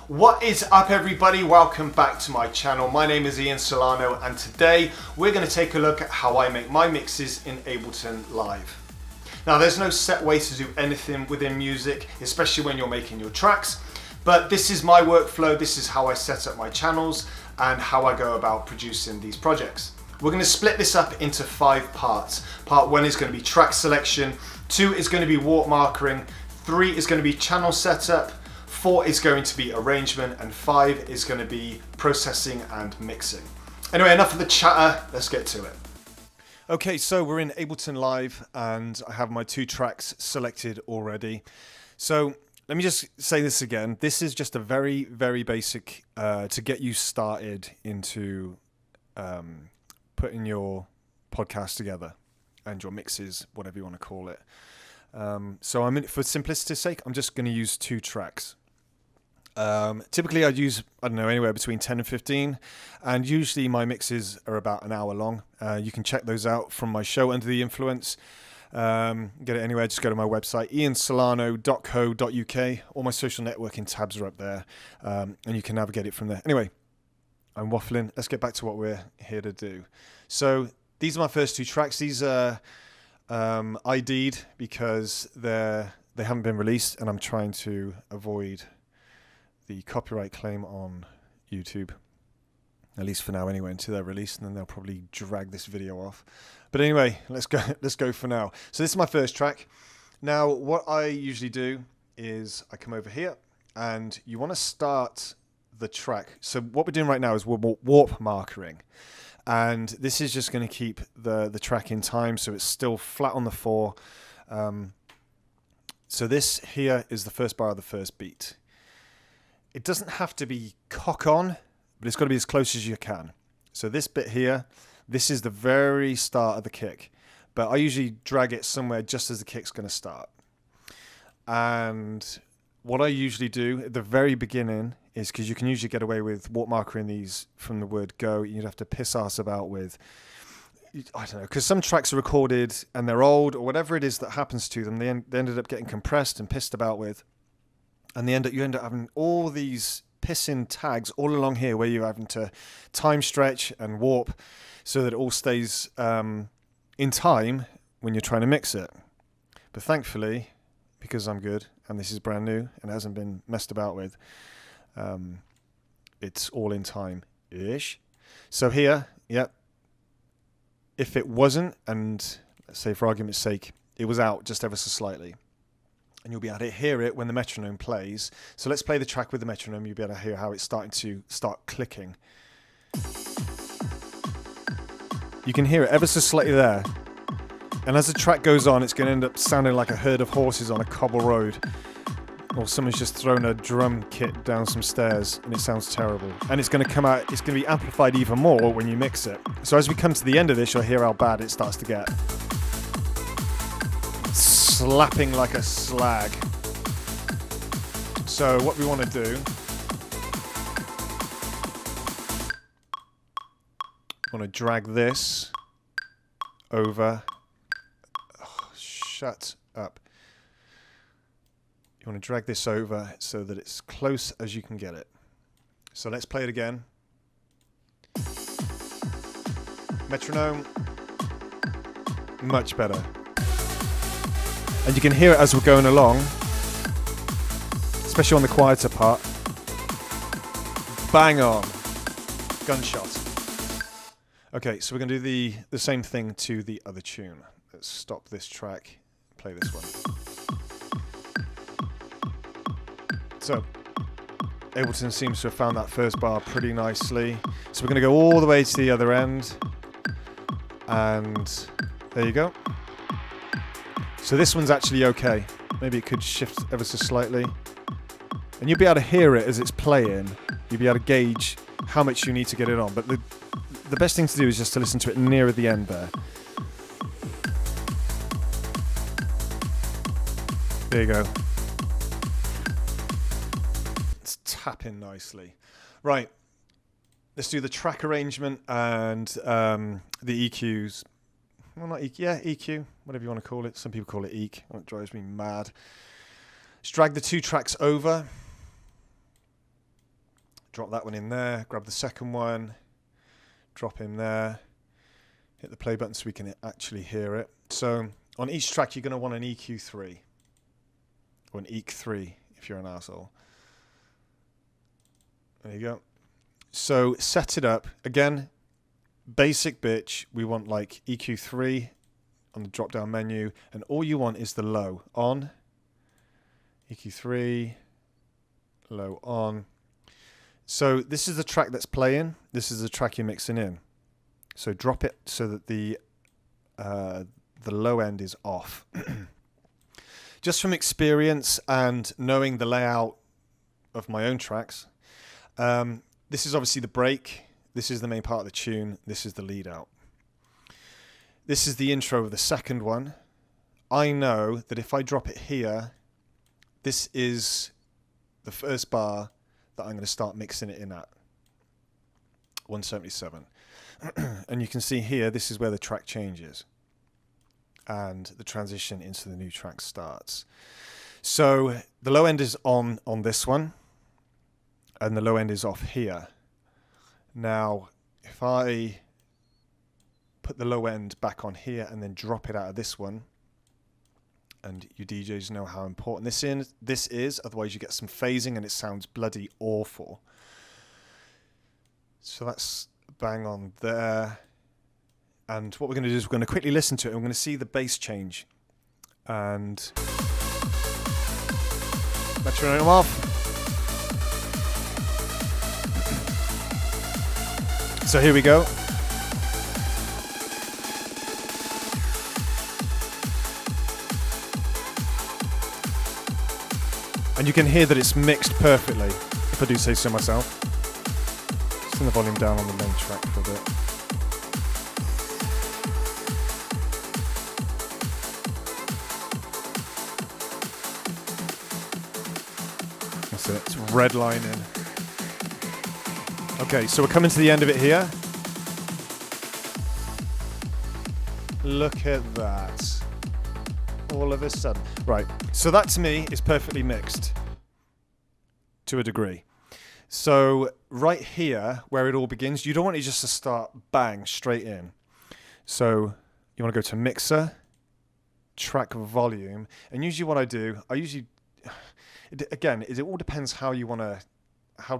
What is up everybody, welcome back to my channel. My name is Ian Solano and today we're going to take a look at how I make my mixes in Ableton Live. Now there's no set way to do anything within music, especially when you're making your tracks, but this is my workflow, this is how I set up my channels and how I go about producing these projects. We're going to split this up into 5 parts. Part 1 is going to be track selection, 2 is going to be watermarking, 3 is going to be channel setup, 4 is going to be arrangement, and 5 is going to be processing and mixing. Anyway, enough of the chatter, let's get to it. Okay, so we're in Ableton Live and I have my 2 tracks selected already. So let me just say this again. This is just a very, very basic to get you started into putting your podcast together and your mixes, whatever you want to call it. So for simplicity's sake, I'm just going to use 2 tracks. Typically I'd use, I don't know, anywhere between 10 and 15, and usually my mixes are about an hour long. You can check those out from my show Under the Influence. Get it anywhere, just go to my website, 𝚖𝚘𝚘𝚘𝚘.co.uk. All my social networking tabs are up there, and you can navigate it from there. Anyway, I'm waffling, let's get back to what we're here to do. So these are my first 2 tracks. These are ID'd because they haven't been released, and I'm trying to avoid the copyright claim on YouTube, at least for now anyway, until they're released, and then they'll probably drag this video off. But anyway, let's go for now. So this is my first track. Now what I usually do is I come over here and you want to start the track. So what we're doing right now is we're warp markering, and this is just going to keep the track in time so it's still flat on the 4. So this here is the first bar of the first beat. It doesn't have to be cock on, but it's got to be as close as you can. So this bit here, this is the very start of the kick, but I usually drag it somewhere just as the kick's going to start. And what I usually do at the very beginning is, because you can usually get away with watermarking these from the word go, you'd have to piss ass about with, I don't know, because some tracks are recorded and they're old or whatever it is that happens to them, they ended up getting compressed and pissed about with. And you end up having all these pissing tags all along here where you're having to time stretch and warp so that it all stays in time when you're trying to mix it. But thankfully, because I'm good and this is brand new and hasn't been messed about with, it's all in time-ish. So here, yep, if it wasn't, and let's say for argument's sake, it was out just ever so slightly, and you'll be able to hear it when the metronome plays. So let's play the track with the metronome. You'll be able to hear how it's starting to clicking. You can hear it ever so slightly there. And as the track goes on, it's going to end up sounding like a herd of horses on a cobble road. Or someone's just thrown a drum kit down some stairs and it sounds terrible. And it's going to come out, it's going to be amplified even more when you mix it. So as we come to the end of this, you'll hear how bad it starts to get. Slapping like a slag. So what we want to do, want to drag this over. Oh, shut up. You want to drag this over so that it's close as you can get it. So let's play it again. Metronome, much better. And you can hear it as we're going along, especially on the quieter part. Bang on. Gunshot. Okay, so we're going to do the same thing to the other tune. Let's stop this track, play this one. So, Ableton seems to have found that first bar pretty nicely. So we're going to go all the way to the other end. And there you go. So this one's actually okay. Maybe it could shift ever so slightly. And you'll be able to hear it as it's playing. You'll be able to gauge how much you need to get it on. But the best thing to do is just to listen to it nearer the end there. There you go. It's tapping nicely. Right. Let's do the track arrangement and the EQs. Well, not EQ, yeah, EQ, whatever you want to call it. Some people call it EQ. Oh, it drives me mad. Let's drag the 2 tracks over. drop that one in there, grab the second one, drop in there, hit the play button so we can actually hear it. So on each track, you're going to want an EQ3 or an EQ3 if you're an arsehole. There you go. So set it up. Again, basic bitch, we want like EQ3 on the drop down menu, and all you want is the low on, EQ3, low on. So this is the track that's playing, this is the track you're mixing in. So drop it so that the low end is off. Just from experience and knowing the layout of my own tracks, this is obviously the break, this is the main part of the tune, this is the lead out. This is the intro of the second one. I know that if I drop it here, this is the first bar that I'm going to start mixing it in at, 177. And you can see here, this is where the track changes and the transition into the new track starts. So the low end is on this one, and the low end is off here. Now, if I put the low end back on here and then drop it out of this one, and you DJs know how important this is, otherwise you get some phasing and it sounds bloody awful. So that's bang on there. And what we're going to do is we're going to quickly listen to it and we're going to see the bass change. And metronome off. So here we go. And you can hear that it's mixed perfectly, if I do say so myself. Just turn the volume down on the main track for a bit. That's it, it's redlining. Okay, so we're coming to the end of it here. Look at that. All of a sudden. Right, so that to me is perfectly mixed to a degree. So right here, where it all begins, you don't want it just to start bang straight in. So you want to go to mixer, track volume, and usually what I do, again, it all depends how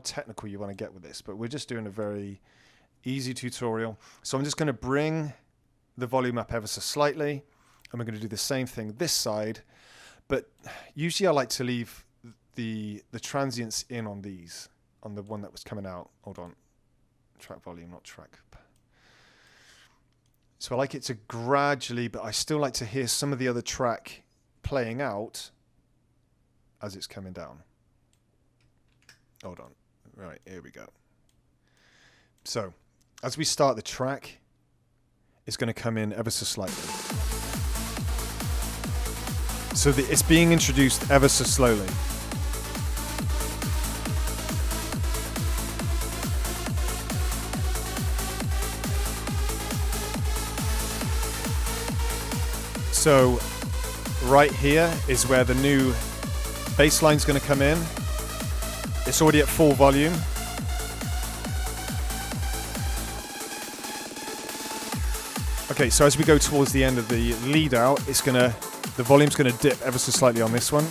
technical you want to get with this, but we're just doing a very easy tutorial. So I'm just going to bring the volume up ever so slightly, and we're going to do the same thing this side, but usually I like to leave the transients in on these, on the one that was coming out. Hold on, track volume, not track. So I like it to gradually, but I still like to hear some of the other track playing out as it's coming down. Hold on, right, here we go. So as we start the track, it's going to come in ever so slightly. So it's being introduced ever so slowly. So right here is where the new bass line's going to come in. It's already at full volume. Okay, so as we go towards the end of the lead out, the volume's going to dip ever so slightly on this one.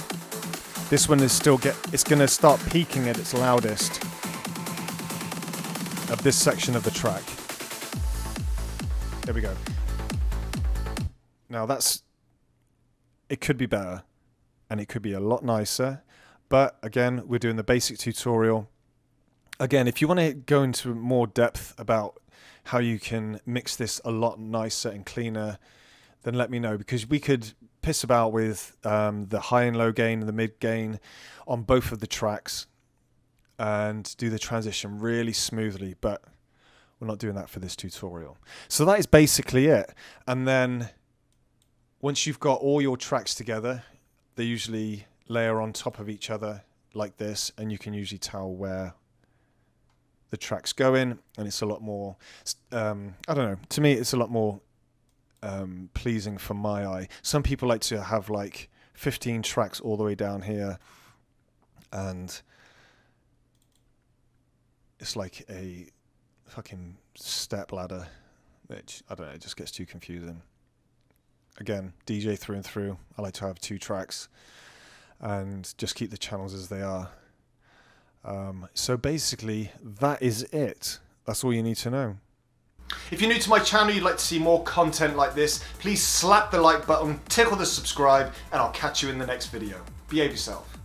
This one is it's going to start peaking at its loudest of this section of the track. There we go. Now it could be better and it could be a lot nicer, but again, we're doing the basic tutorial. Again, if you want to go into more depth about how you can mix this a lot nicer and cleaner, then let me know, because we could piss about with the high and low gain and the mid gain on both of the tracks and do the transition really smoothly, but we're not doing that for this tutorial. So that is basically it. And then once you've got all your tracks together, they usually layer on top of each other like this, and you can usually tell where the tracks go in, and it's a lot more, I don't know, to me it's a lot more pleasing for my eye. Some people like to have like 15 tracks all the way down here, and it's like a fucking step ladder, which, I don't know, it just gets too confusing. Again, DJ through and through. I like to have 2 tracks and just keep the channels as they are. So basically, that is it. That's all you need to know. If you're new to my channel, you'd like to see more content like this, please slap the like button, tickle the subscribe, and I'll catch you in the next video. Behave yourself.